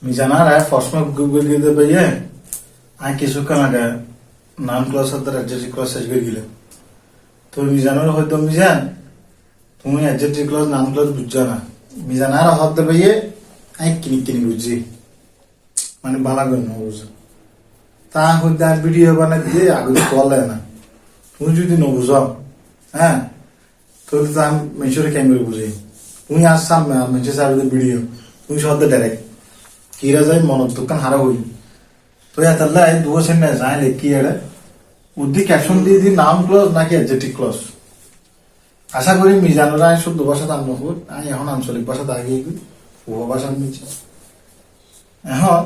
মিজানার প্রশ্ন গুগল দিতে পাইয়ে আমি কিছুক্ষণ আগে নাম ক্লাস আর অ্যাডজেক্টিভ ক্লাস শেষ করে গেলাম। তো মিজানের হয়তো মিজান তুমি অ্যাডজেক্টিভ ক্লাস নাম ক্লাস বুঝছো না, মিজানার হতে পাইয়ে আমি কিনি বুঝছি, মানে বালা করে না বুঝো তা হইতে আর ভিডিও বানাই দিয়ে আগে বলে না। তুমি যদি ন বুঝো হ্যাঁ তাহলে তো আমি মেশরে কেন করে বুঝি। তুমি আসছাম মেশে সার্ভিসের ভিডিও তুমি সদ্য ডাইরেক্ট কিরা যায় মনত দোকান হারা হই তো এতাল্লা দুটো সেন্টেন্স আই লেখি এড়ে উদ্দি ক্যাপশন দিয়ে দিই নাম ক্লজ নাকি অ্যাডজেক্টিভ ক্লজ। আশা করি মিজানরা শুদ্ধ ভাষা দাম নকুর আমি এখন আঞ্চলিক ভাষা দাগিয়ে উপভাষা নিচ্ছি। এখন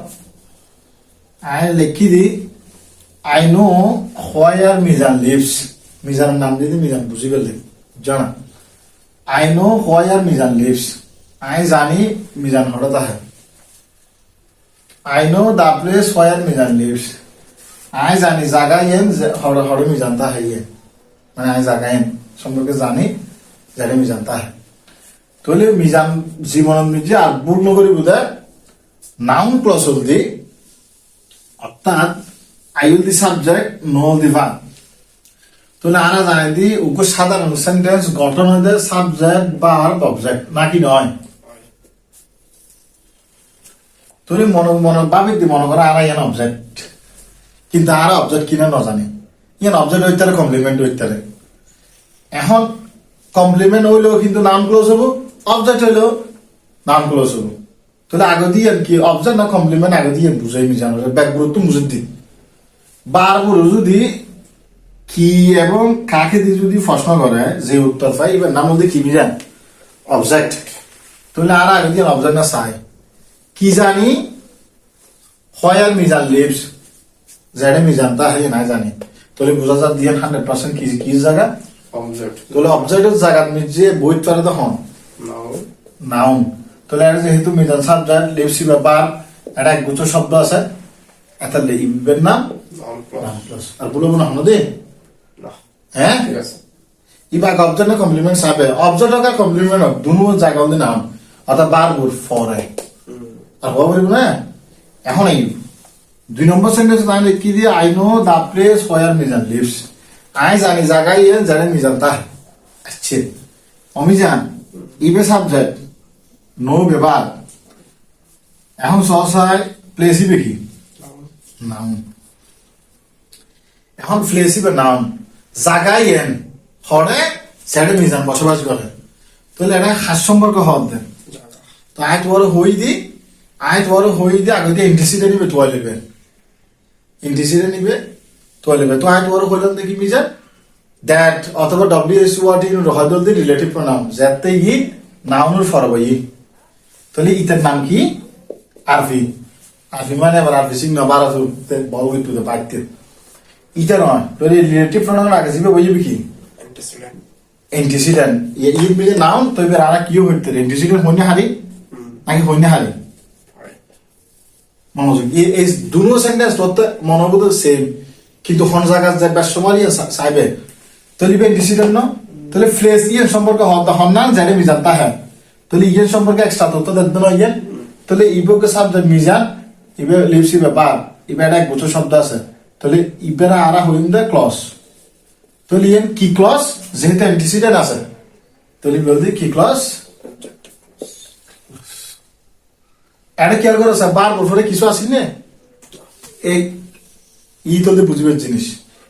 আই লেখি দি I know where Mizan lives, মিজানের নাম দিয়ে মিজান বুঝি গেলে জানা। I know where Mizan lives, I জানি মিজান হঠাৎ আহে। I know the place where Mizan lives. I জানি জায়গা ইয়েন হরে মিজান তা হাইয়ে, মানে আই জায়গা ইয়েন সম্পর্কে জানি যারে মিজান তা হয়। তাহলে মিজান জীবন মিজে আর পূর্ণ করে বোঝায় নাউন প্লাস হল দি, অর্থাৎ I will the subject know the verb. তাহলে আরা জানি দি ওকে সাধারণ সেন্টেন্স গঠন হয়ে যায় সাবজেক্ট ভার্ব অবজেক্ট নাকি নয়। তুমি ভাবিতে মনে করো আর ইয়ান অবজেক্ট, কিন্তু আর অবজেক্ট কিনা ন জানি ইয়ান অবজেক্ট হইতে কমপ্লিমেন্ট হইতে। এখন কমপ্লিমেন্ট হইলেও কিন্তু নাম ক্লোজ হবো, অবজেক্ট হইলেও নাম ক্লোজ হবো। তাহলে আগে দিয়ে কি অবজেক্ট না কমপ্লিমেন্ট আগে দিয়ে বুঝাই মি জানো ব্যাকগ্রাউন্ড তো বুঝে দি বারবার যদি কি এবং কাকে দিয়ে যদি প্রশ্ন করে যে উত্তর পাই এবার নাম মধ্যে কি মিজান অবজেক্ট। তাহলে আর আগে দিয়ে অবজেক্ট না চাই কি জানি হোয়ার মিজান লিভস যারে মিজান তা হয় না জানি। তাহলে বোঝা যা দিয়ে 100% কি জায়গা অবজেক্ট। তাহলে অবজেক্টের জায়গা মিজে বইত পারে তখন নাউন। তাহলে এটা যেহেতু মিজান সাবজেক্ট লিভস বা ভার্ব এটা একগুচ্ছ শব্দ আছে এটা লিখবেন নাম নাউন প্লাস আর বলবো না হনদে হ্যাঁ ঠিক আছে। ইবা অবজেক্ট না কমপ্লিমেন্ট সাবে অবজেক্ট আর কমপ্লিমেন্ট দুনো জায়গা হলে নাউন অর্থাৎ ভার্ব ফর আর হওয়া পারিব না। এখন এই 2 নম্বর সেন্টেন্স না লিখি দিয়ে I know the place where Mizan lives, I জানি জায়গায় যারে মিজান তা আছে। অমিজান ইবে সাবজেক্ট নো ব্যবহার। এখন সহসায় প্লেস ইবে কি নাউন। এখন প্লেস ইবে নাউন জায়গায় হরে যারে মিজান বসবাস করে। তাহলে এটা খাস সম্পর্ক হওয়ার দেন। তো আয় তোমার হই দি আয় তোমার হই দিয়ে আগে দিয়ে ইন্টিসিডেন্ট নিবে তোয়া নেবে, ইন্টিসিডেন্ট নিবে তোয়া নেবে। তো আয় তোমার হইলাম দেখি মিজান দ্যাট অথবা ডব্লিউএস ওয়ার্ড ইন হয়তো দি রিলেটিভ প্রোনাউন যাতে ই নাউনের ফরব ই। তাহলে ইতার নাম কি আরফি। আরফি মানে আবার আরফি সিং না বারা বড় হইতো বাইতে ইটা নয়। তাহলে রিলেটিভ প্রোনাউন আগে যাবে বই যাবে কি এন্টিসিডেন্ট ই মিলে নাউন। তো এবার আর কিও হইতে এন্টিসিডেন্ট হইনে হারি নাকি হইনে হারি মনোযোগ। এই দুটো সেন্টেন্স মনোবোধ সেম কিন্তু কোন জায়গা যাবে সময় চাইবে তাহলে এন্টিসিডেন্ট ন। তাহলে ফ্লেস ইয়েন সম্পর্কে হন না জানে মিজান তা হ্যাঁ। তাহলে ইয়েন সম্পর্কে এক্সট্রা তথ্য দেন না ইয়েন। তাহলে ইবকে সাবজেক্ট মিজান ইবে লিভসি ব্যাপার ইবে একটা এক বছর শব্দ আছে। তাহলে ইবেরা আরা হইন দে ক্লজ। তাহলে ইয়েন কি ক্লজ যেহেতু অ্যান্টিসিডেন্ট আছে তাহলে বলদি কি ক্লজ এটা খেয়াল করো স্যার বার বছরে কিছু আসি না এই ই তো বুঝবে জিনিস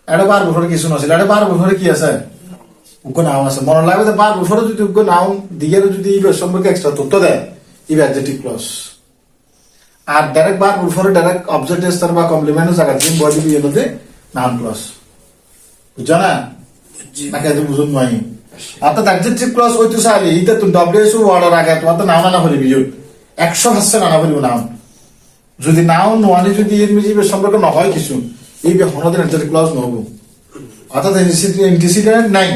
এটা বার বছরে কিছু নছিল এটা বার বছরে কি আছে উগ্র নাউন আছে। মনে লাগবে যে বার বছরে যদি উগ্র নাউন দিকে যদি ই সম্পর্কে এক্সট্রা তথ্য দেয় ই অ্যাডজেক্টিভ ক্লজ। আর ডাইরেক্ট বার বছরে ডাইরেক্ট অবজেক্ট স্তর বা কমপ্লিমেন্টের জায়গা জিম বডি দিয়ে মধ্যে নাউন ক্লজ বুঝছো না নাকি এত বুঝুন নয়। অর্থাৎ অ্যাডজেক্টিভ ক্লজ হইতে চাইলে ইতে তুমি ডব্লিউএস ওয়ার্ডের আগে তোমার তো নাউন আনা হলে বিজুট 100% আনা পারিব নাউন। যদি নাউন ওয়ানে যদি এর মিজিবের সম্পর্ক না হয় কিছু এই হনদের অ্যাডজেক্টিভ ক্লজ নহব। অর্থাৎ এন্টিসিডেন্ট নাই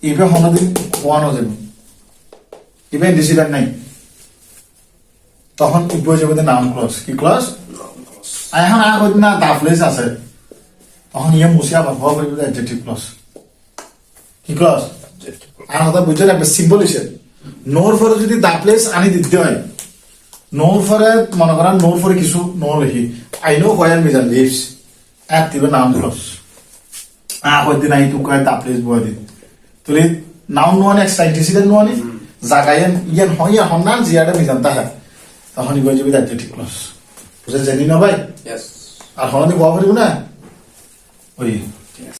ইবে হনদিন ওয়ানও যাবে ইবে এন্টিসিডেন্ট নাই তখন ইবে যাবে নাউন ক্লজ কি ক্লজ। এখন আর হইতে না দা প্লেস আছে তখন ইয়ে মুসিয়া আবার হওয়া পারিব অ্যাডজেক্টিভ ক্লজ কি ক্লজ। আর কথা বুঝে রাখবে সিম্বল হিসেবে নোর পরে যদি দা প্লেস আনি দিতে হয় নোর ফরে মনে করেন নোর ফরে কিছু নো লিখি I know where Mizan lives এট দিবে নাউন ক্লজ হয়তো নাই টু কয় তাপলিস বয় দিন তুলি নাউন নোয়ানি এক্সট্রা ইন্টিসিডেন্ট নোয়ানি জাগায়েন ইয়ান হইয়া হন্নান জিয়াটা মিজান তাহা তখন গৈ যাবি অ্যাডজেক্টিভ ক্লজ বুঝে জানি না ভাই Yes. আর হনি কোয়া পারিব না ওই